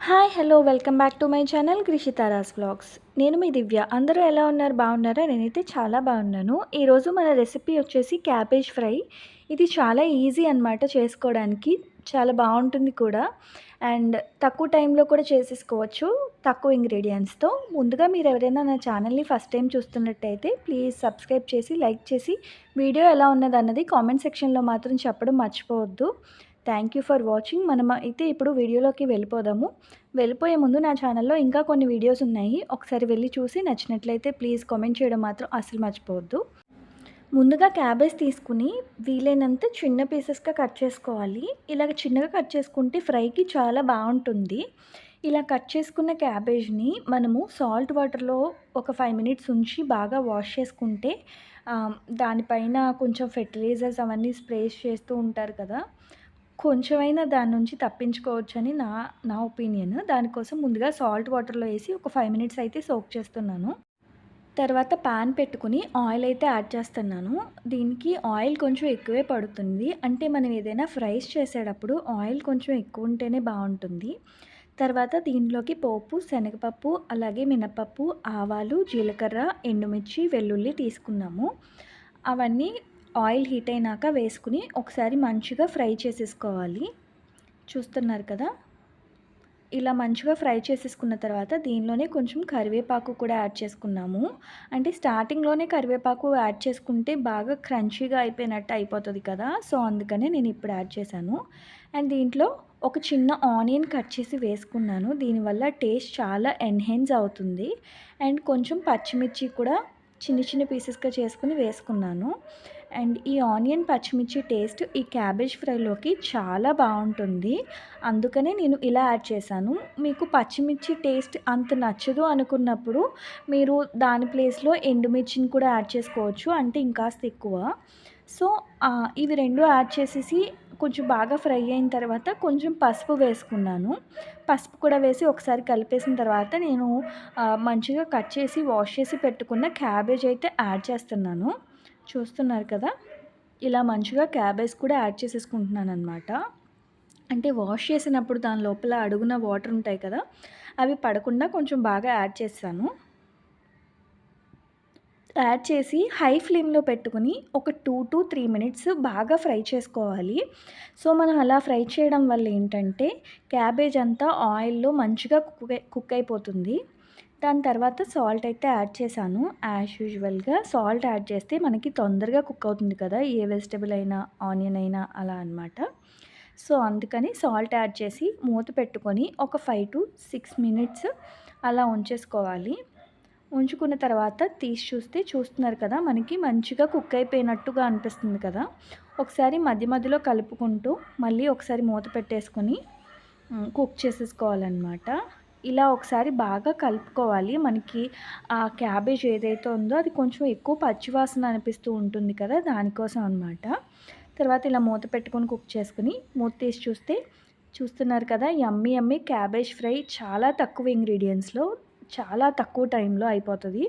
Hi hello welcome back to my channel కృషితారాస్ vlogs. నేను మీ దివ్య. అందరూ ఎలా ఉన్నారు? బాగున్నారా? నేనైతే చాలా బాగున్నాను. ఈరోజు మన రెసిపీ వచ్చేసి క్యాబేజ్ ఫ్రై. ఇది చాలా ఈజీ అనమాట చేసుకోవడానికి. చాలా బాగుంటుంది కూడా. అండ్ తక్కువ టైంలో కూడా చేసేసుకోవచ్చు, తక్కువ ఇంగ్రీడియంట్స్తో. ముందుగా మీరు ఎవరైనా నా ఛానల్ని ఫస్ట్ టైం చూస్తున్నట్టయితే ప్లీజ్ సబ్స్క్రైబ్ చేసి, లైక్ చేసి, వీడియో ఎలా ఉన్నదన్నది కామెంట్ సెక్షన్లో మాత్రం చెప్పడం మర్చిపోవద్దు. Thank you for watching. మనం అయితే ఇప్పుడు వీడియోలోకి వెళ్ళిపోదాము. వెళ్ళిపోయే ముందు నా ఛానల్లో ఇంకా కొన్ని వీడియోస్ ఉన్నాయి. ఒకసారి వెళ్ళి చూసి నచ్చినట్లయితే ప్లీజ్ కామెంట్ చేయడం మాత్రం అస్సలు మర్చిపోవద్దు. ముందుగా క్యాబేజ్ తీసుకుని వీలైనంత చిన్న పీసెస్గా కట్ చేసుకోవాలి. ఇలాగ చిన్నగా కట్ చేసుకుంటే ఫ్రైకి చాలా బాగుంటుంది. ఇలా కట్ చేసుకున్న క్యాబేజ్ని మనము సాల్ట్ వాటర్లో ఒక 5 మినిట్స్ ఉంచి బాగా వాష్ చేసుకుంటే దానిపైన కొంచెం ఫెర్టిలైజర్స్ అవన్నీ స్ప్రేస్ చేస్తూ ఉంటారు కదా, కొంచెమైనా దాని నుంచి తప్పించుకోవచ్చని నా నా ఒపీనియన్. దానికోసం ముందుగా సాల్ట్ వాటర్లో వేసి ఒక 5 మినిట్స్ అయితే సోక్ చేస్తున్నాను. తర్వాత పాన్ పెట్టుకుని ఆయిల్ అయితే యాడ్ చేస్తున్నాను. దీనికి ఆయిల్ కొంచెం ఎక్కువే పడుతుంది. అంటే మనం ఏదైనా ఫ్రైస్ చేసేటప్పుడు ఆయిల్ కొంచెం ఎక్కువ ఉంటేనే బాగుంటుంది. తర్వాత దీంట్లోకి పోపు, శనగపప్పు, అలాగే మినపప్పు, ఆవాలు, జీలకర్ర, ఎండుమిర్చి, వెల్లుల్లి తీసుకున్నాము. అవన్నీ ఆయిల్ హీట్ అయినాక వేసుకుని ఒకసారి మంచిగా ఫ్రై చేసేసుకోవాలి. చూస్తున్నారు కదా, ఇలా మంచిగా ఫ్రై చేసేసుకున్న తర్వాత దీనిలోనే కొంచెం కరివేపాకు కూడా యాడ్ చేసుకున్నాము. అంటే స్టార్టింగ్లోనే కరివేపాకు యాడ్ చేసుకుంటే బాగా క్రంచీగా అయిపోయినట్టు అయిపోతుంది కదా, సో అందుకనే నేను ఇప్పుడు యాడ్ చేశాను. అండ్ దీంట్లో ఒక చిన్న ఆనియన్ కట్ చేసి వేసుకున్నాను. దీనివల్ల టేస్ట్ చాలా ఎన్హాన్స్ అవుతుంది. అండ్ కొంచెం పచ్చిమిర్చి కూడా చిన్న చిన్న పీసెస్గా చేసుకుని వేసుకున్నాను. అండ్ ఈ ఆనియన్ పచ్చిమిర్చి టేస్ట్ ఈ క్యాబేజ్ ఫ్రైలోకి చాలా బాగుంటుంది. అందుకనే నేను ఇలా యాడ్ చేశాను. మీకు పచ్చిమిర్చి టేస్ట్ అంత నచ్చదు అనుకున్నప్పుడు మీరు దాని ప్లేస్లో ఎండుమిర్చిని కూడా యాడ్ చేసుకోవచ్చు, అంటే ఇంకాస్త ఎక్కువ. సో ఇవి రెండు యాడ్ చేసేసి కొంచెం బాగా ఫ్రై అయిన తర్వాత కొంచెం పసుపు వేసుకున్నాను. పసుపు కూడా వేసి ఒకసారి కలిపేసిన తర్వాత నేను మంచిగా కట్ చేసి వాష్ చేసి పెట్టుకున్న క్యాబేజ్ అయితే యాడ్ చేస్తున్నాను. చూస్తున్నారు కదా, ఇలా మంచిగా క్యాబేజ్ కూడా యాడ్ చేసేసుకుంటున్నాను అనమాట. అంటే వాష్ చేసినప్పుడు దాని లోపల అడుగున వాటర్ ఉంటాయి కదా, అవి పడకుండా కొంచెం బాగా యాడ్ చేశాను. యాడ్ చేసి హై ఫ్లేమ్లో పెట్టుకుని ఒక 2 to 3 మినిట్స్ బాగా ఫ్రై చేసుకోవాలి. సో మనం అలా ఫ్రై చేయడం వల్ల ఏంటంటే క్యాబేజ్ అంతా ఆయిల్లో మంచిగా కుక్ అయిపోతుంది. దాని తర్వాత సాల్ట్ అయితే యాడ్ చేశాను. యాజ్ యూజువల్గా సాల్ట్ యాడ్ చేస్తే మనకి తొందరగా కుక్ అవుతుంది కదా, ఏ వెజిటబుల్ అయినా ఆనియన్ అయినా అలా అనమాట. సో అందుకని సాల్ట్ యాడ్ చేసి మూత పెట్టుకొని ఒక 5 to 6 మినిట్స్ అలా ఉంచేసుకోవాలి. ఉంచుకున్న తర్వాత తీసి చూస్తున్నారు కదా, మనకి మంచిగా కుక్ అయిపోయినట్టుగా అనిపిస్తుంది కదా. ఒకసారి మధ్య మధ్యలో కలుపుకుంటూ మళ్ళీ ఒకసారి మూత పెట్టేసుకొని కుక్ చేసేసుకోవాలన్నమాట. ఇలా ఒకసారి బాగా కలుపుకోవాలి. మనకి ఆ క్యాబేజ్ ఏదైతే ఉందో అది కొంచెం ఎక్కువ పచ్చివాసన అనిపిస్తూ ఉంటుంది కదా, దానికోసం అనమాట. తర్వాత ఇలా మూత పెట్టుకొని కుక్ చేసుకుని మూత తీసి చూస్తున్నారు కదా, యమ్మీ యమ్మీ క్యాబేజ్ ఫ్రై చాలా తక్కువ ఇంగ్రీడియంట్స్లో చాలా తక్కువ టైంలో అయిపోతుంది.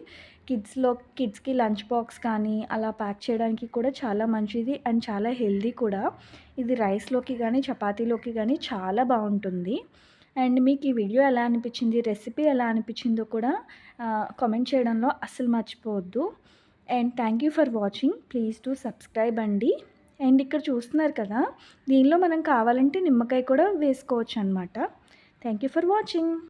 కిడ్స్కి లంచ్ బాక్స్ కానీ అలా ప్యాక్ చేయడానికి కూడా చాలా మంచిది అండ్ చాలా హెల్దీ కూడా. ఇది రైస్లోకి కానీ చపాతీలోకి కానీ చాలా బాగుంటుంది. అండ్ మీకు ఈ వీడియో ఎలా అనిపించింది, రెసిపీ ఎలా అనిపించిందో కూడా కామెంట్ చేయడంలో అస్సలు మర్చిపోవద్దు. And thank you for watching. Please to subscribe అండి. అండ్ ఇక్కడ చూస్తున్నారు కదా, దీనిలో మనం కావాలంటే నిమ్మకాయ కూడా వేసుకోవచ్చు అనమాట. Thank you for watching.